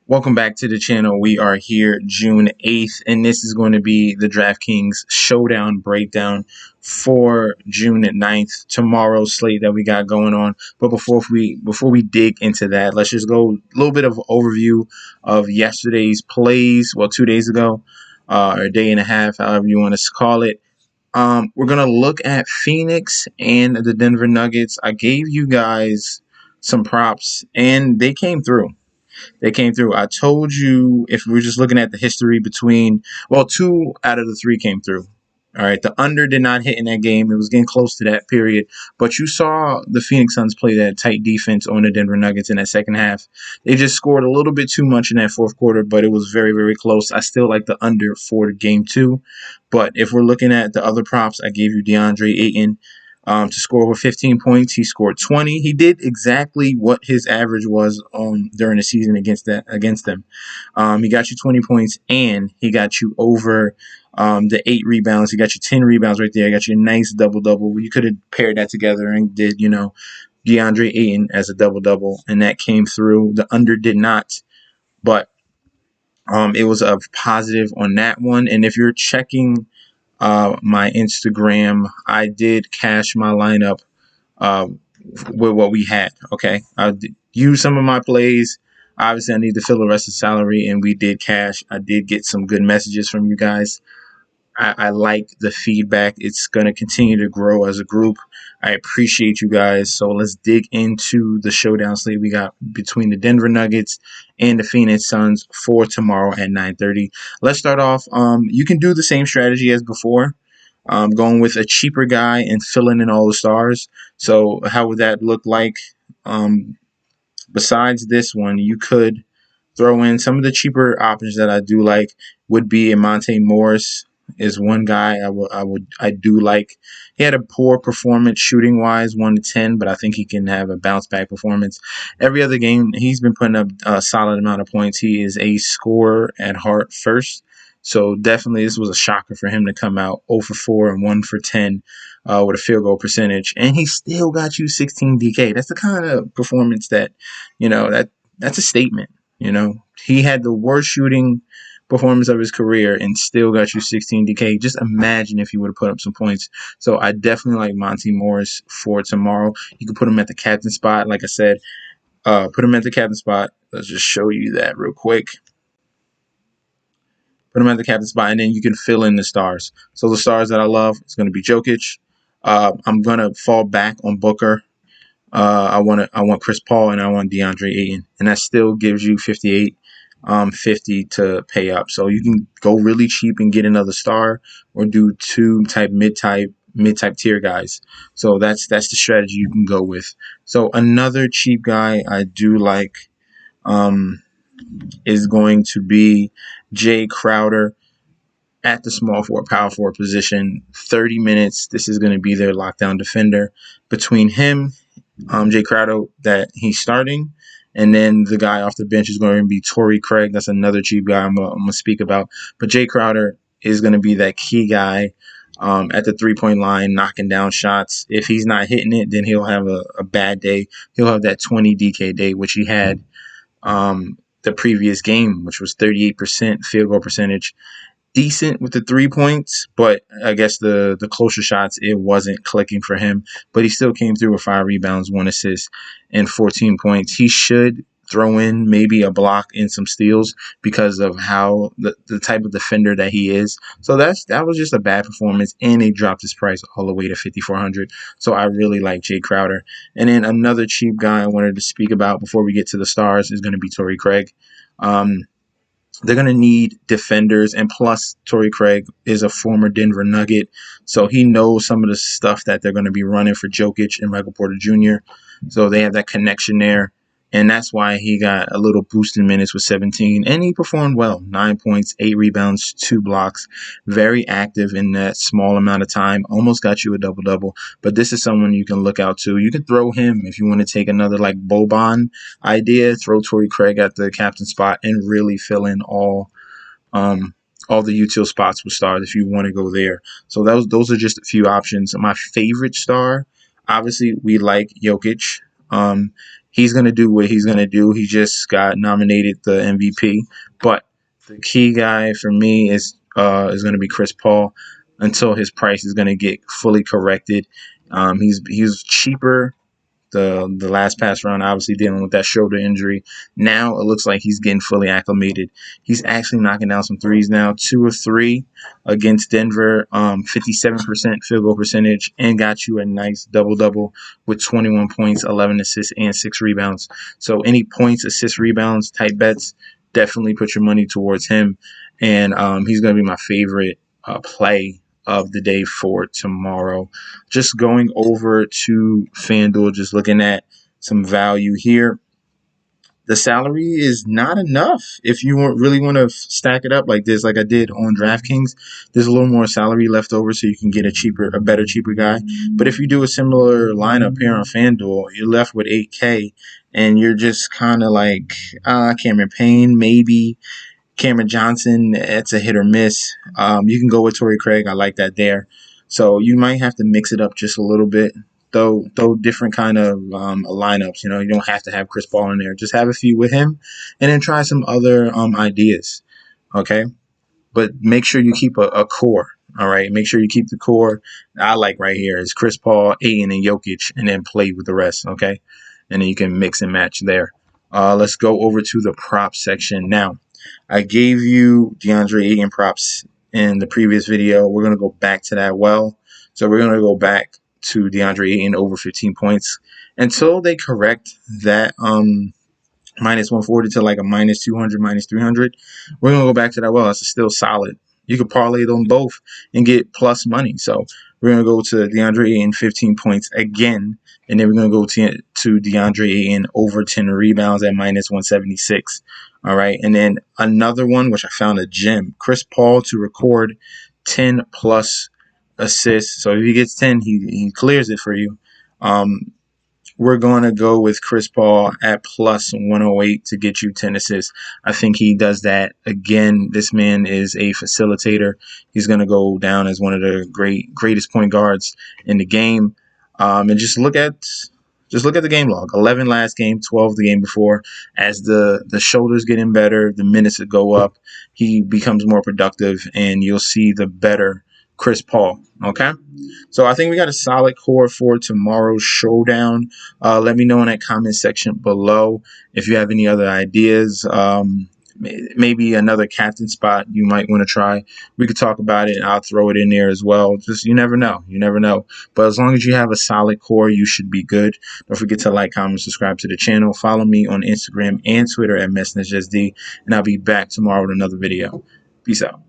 Welcome back to the channel. We are here June 8th, and this is going to be the Draftkings showdown breakdown for June 9th, tomorrow's slate that we got going on. But before we dig into that, let's just go a little bit of overview of yesterday's plays. Well, 2 days ago, or a day and a half, however you want to call it. We're going to look at Phoenix and the Denver Nuggets. I gave you guys some props, and they came through. I told you, if we're just looking at the history between, well, 2 out of the 3 came through. All right, the under did not hit in that game. It was getting close to that period, but you saw the Phoenix Suns play that tight defense on the Denver Nuggets in that second half. They just scored a little bit too much in that fourth quarter, but it was very, very close. I still like the under for game 2, but if we're looking at the other props, I gave you DeAndre Ayton to score over 15 points. He scored 20. He did exactly what his average was during the season against them. He got you 20 points, and he got you over the 8 rebounds. He got you 10 rebounds right there. He got you a nice double-double. You could have paired that together and did, DeAndre Ayton as a double-double, and that came through. The under did not, but it was a positive on that one. And if you're checking my Instagram, I did cash my lineup uh, with what we had. Okay, I used some of my plays. Obviously, I need to fill the rest of the salary, and we did cash. I did get some good messages from you guys. I like the feedback. It's going to continue to grow as a group. I appreciate you guys. So let's dig into the showdown slate we got between the Denver Nuggets and the Phoenix Suns for tomorrow at 9:30. Let's start off. You can do the same strategy as before, going with a cheaper guy and filling in all the stars. So how would that look like? Besides this one, you could throw in some of the cheaper options that I do like. Would be a Monte Morris is one guy I do like. He had a poor performance shooting wise, 1 to 10, but I think he can have a bounce back performance. Every other game, he's been putting up a solid amount of points. He is a scorer at heart first. So definitely this was a shocker for him to come out 0 for 4 and 1 for 10 with a field goal percentage. And he still got you 16 DK. That's the kind of performance that, that's a statement. He had the worst shooting performance of his career and still got you 16 DK. Just imagine if he would have put up some points. So I definitely like Monte Morris for tomorrow. You can put him at the captain spot. Like I said, put him at the captain spot. Let's just show you that real quick. Put him at the captain spot, and then you can fill in the stars. So the stars that I love is going to be Jokic. I'm going to fall back on Booker. I want Chris Paul, and I want DeAndre Ayton, and that still gives you 58. 50 to pay up. So you can go really cheap and get another star, or do 2 mid-type tier guys. So that's the strategy you can go with. So another cheap guy I do like is going to be Jay Crowder at the small forward, power forward position. 30 minutes. This is going to be their lockdown defender. Between him, Jay Crowder, that he's starting, and then the guy off the bench is going to be Torrey Craig. That's another cheap guy I'm going to speak about. But Jay Crowder is going to be that key guy at the three-point line, knocking down shots. If he's not hitting it, then he'll have a bad day. He'll have that 20 DK day, which he had the previous game, which was 38% field goal percentage. Decent with the 3 points, but I guess the closer shots, it wasn't clicking for him. But he still came through with 5 rebounds, 1 assist, and 14 points. He should throw in maybe a block and some steals because of how the type of defender that he is. So that was just a bad performance, and they dropped his price all the way to $5,400. So I really like Jay Crowder. And then another cheap guy I wanted to speak about before we get to the stars is going to be Torrey Craig. They're going to need defenders, and plus Torrey Craig is a former Denver Nugget, so he knows some of the stuff that they're going to be running for Jokic and Michael Porter Jr., so they have that connection there, and that's why he got a little boost in minutes with 17, and he performed well. 9 points, 8 rebounds, 2 blocks, very active in that small amount of time, almost got you a double-double, but this is someone you can look out to. You can throw him if you want to take another like Boban idea, throw Torrey Craig at the captain spot and really fill in all the util spots with stars if you want to go there. So those are just a few options. My favorite star, obviously, we like Jokic. he's going to do what he's going to do. He just got nominated the MVP. But the key guy for me is going to be Chris Paul until his price is going to get fully corrected. He's cheaper the last pass round, obviously dealing with that shoulder injury. Now it looks like he's getting fully acclimated. He's actually knocking down some threes now, 2 of 3 against Denver, 57% field goal percentage, and got you a nice double-double with 21 points, 11 assists, and 6 rebounds. So any points, assists, rebounds type bets, definitely put your money towards him. And he's going to be my favorite play of the day for tomorrow. Just going over to FanDuel, just looking at some value here. The salary is not enough if you really want to stack it up like this, like I did on DraftKings. There's a little more salary left over, so you can get a better, cheaper guy. But if you do a similar lineup here on FanDuel, you're left with 8K, and you're just kind of like Cameron Payne, maybe Cameron Johnson. It's a hit or miss. You can go with Torrey Craig. I like that there. So you might have to mix it up just a little bit. Throw different kind of lineups. You don't have to have Chris Paul in there. Just have a few with him, and then try some other ideas. Okay, but make sure you keep a core. All right, make sure you keep the core. I like right here is Chris Paul, Ayton, and Jokic, and then play with the rest. Okay, and then you can mix and match there. Let's go over to the prop section now. I gave you DeAndre Ayton props in the previous video. We're going to go back to that So we're going to go back to DeAndre Ayton over 15 points until they correct that minus 140 to like a minus 200, minus 300. We're going to go back to that That's still solid. You could parlay them both and get plus money. So we're going to go to DeAndre Ayton 15 points again. And then we're going to go to DeAndre Ayton over 10 rebounds at minus 176. All right. And then another one, which I found a gem, Chris Paul to record 10 plus assists. So if he gets 10, he clears it for you. We're going to go with Chris Paul at plus 108 to get you 10 assists. I think he does that again. This man is a facilitator. He's going to go down as one of the greatest point guards in the game. And just look at the game log. 11 last game, 12 the game before. As the shoulders getting better, the minutes that go up, he becomes more productive, and you'll see the better Chris Paul. Okay, so I think we got a solid core for tomorrow's showdown. Let me know in that comment section below if you have any other ideas. Maybe another captain spot you might want to try. We could talk about it, and I'll throw it in there as well. Just you never know. But as long as you have a solid core, you should be good. Don't forget to like, comment, subscribe to the channel. Follow me on Instagram and Twitter at MessNetJSD, and I'll be back tomorrow with another video. Peace out.